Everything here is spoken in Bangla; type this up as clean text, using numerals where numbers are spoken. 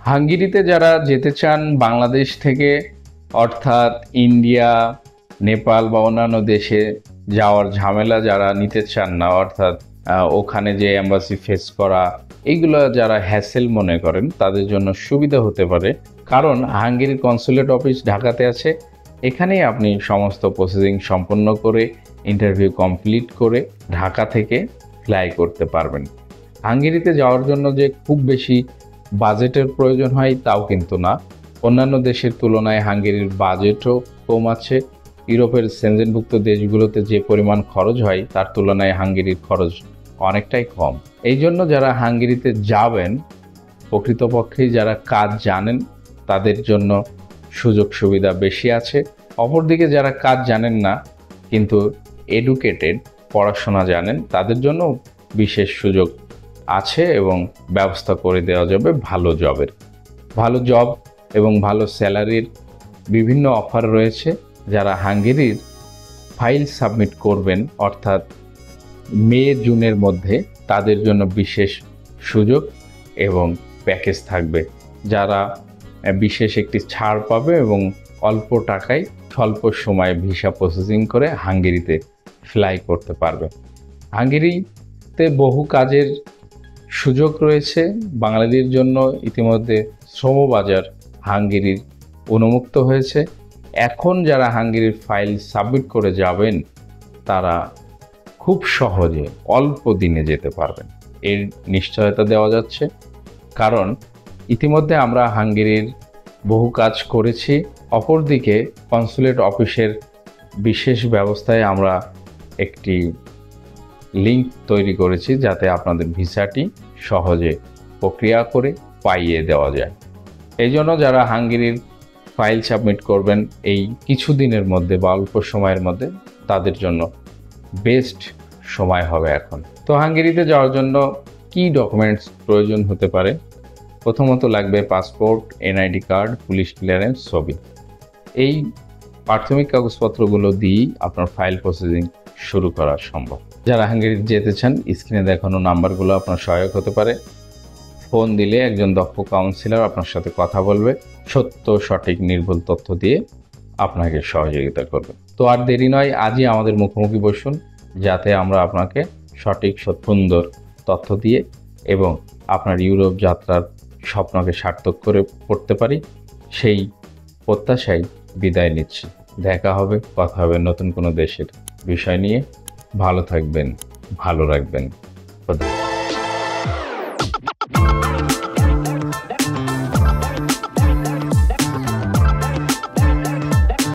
হাঙ্গেরিতে যারা যেতে চান বাংলাদেশ থেকে, অর্থাৎ ইন্ডিয়া, নেপাল বা অন্যান্য দেশে যাওয়ার ঝামেলা যারা নিতে চান না, অর্থাৎ ওখানে যে এম্বাসি ফেস করা, এইগুলো যারা হ্যাসেল মনে করেন তাদের জন্য সুবিধা হতে পারে। কারণ হাঙ্গেরির কনসুলেট অফিস ঢাকাতে আছে। এখানেই আপনি সমস্ত প্রসেসিং সম্পন্ন করে ইন্টারভিউ কমপ্লিট করে ঢাকা থেকে ফ্লাই করতে পারবেন। হাঙ্গেরিতে যাওয়ার জন্য যে খুব বেশি বাজেটের প্রয়োজন হয় তাও কিন্তু না। অন্যান্য দেশের তুলনায় হাঙ্গেরির বাজেটও কম আছে। ইউরোপের সেনজেনভুক্ত দেশগুলোতে যে পরিমাণ খরচ হয় তার তুলনায় হাঙ্গেরির খরচ অনেকটাই কম। এই জন্য যারা হাঙ্গেরিতে যাবেন, প্রকৃতপক্ষেই যারা কাজ জানেন তাদের জন্য সুযোগ সুবিধা বেশি আছে। অপরদিকে যারা কাজ জানেন না কিন্তু এডুকেটেড, পড়াশোনা জানেন, তাদের জন্য বিশেষ সুযোগ আছে এবং ব্যবস্থা করে দেওয়া যাবে ভালো জবের। ভালো জব এবং ভালো স্যালারির বিভিন্ন অফার রয়েছে। যারা হাঙ্গেরির ফাইল সাবমিট করবেন অর্থাৎ মে জুনের মধ্যে, তাদের জন্য বিশেষ সুযোগ এবং প্যাকেজ থাকবে। যারা বিশেষ একটি ছাড় পাবে এবং অল্প টাকায় স্বল্প সময়ে ভিসা প্রসেসিং করে হাঙ্গেরিতে ফ্লাই করতে পারবে। হাঙ্গেরিতে বহু কাজের সুযোগ রয়েছে বাঙালিদের জন্য। ইতিমধ্যে শ্রমবাজার হাঙ্গেরির উন্মুক্ত হয়েছে। এখন যারা হাঙ্গেরির ফাইল সাবমিট করে যাবেন তারা খুব সহজে অল্প দিনে যেতে পারবেন, এর নিশ্চয়তা দেওয়া যাচ্ছে। কারণ ইতিমধ্যে আমরা হাঙ্গেরির বহু কাজ করেছি। অপরদিকে কনসুলেট অফিসের বিশেষ ব্যবস্থায় আমরা একটি লিঙ্ক তৈরি করেছি যাতে আপনাদের ভিসাটি সহজে প্রক্রিয়া করে পাইয়ে দেওয়া যায়। এই জন্য যারা হাঙ্গেরির ফাইল সাবমিট করবেন এই কিছু দিনের মধ্যে বা অল্প সময়ের মধ্যে, তাদের জন্য বেস্ট সময় হবে এখন। তো হাঙ্গেরিতে যাওয়ার জন্য কি ডকুমেন্টস প্রয়োজন হতে পারে? প্রথমত লাগবে passport, NID card, police clearance, ছবি। এই প্রাথমিক কাগজপত্রগুলো দিয়েই আপনার ফাইল প্রসেসিং শুরু করা সম্ভব। যারা হাঙ্গেরি যেতে চান, স্ক্রিনে দেখানো নাম্বারগুলো আপনার সহায়ক হতে পারে। ফোন দিলে একজন দক্ষ কাউন্সিলর আপনার সাথে কথা বলবে, সত্য, সঠিক, নির্ভুল তথ্য দিয়ে আপনাকে সহযোগিতা করবে। তো আর দেরি নয়, আজই আমাদের মুখোমুখি বসুন যাতে আমরা আপনাকে সঠিক সুন্দর তথ্য দিয়ে এবং আপনার ইউরোপ যাত্রার স্বপ্নকে সার্থক করে পড়তে পারি, সেই প্রত্যাশায় বিদায় নিচ্ছি। দেখা হবে, কথা হবে নতুন কোনো দেশের বিষয় নিয়ে। ভালো থাকবেন, ভালো রাখবেন।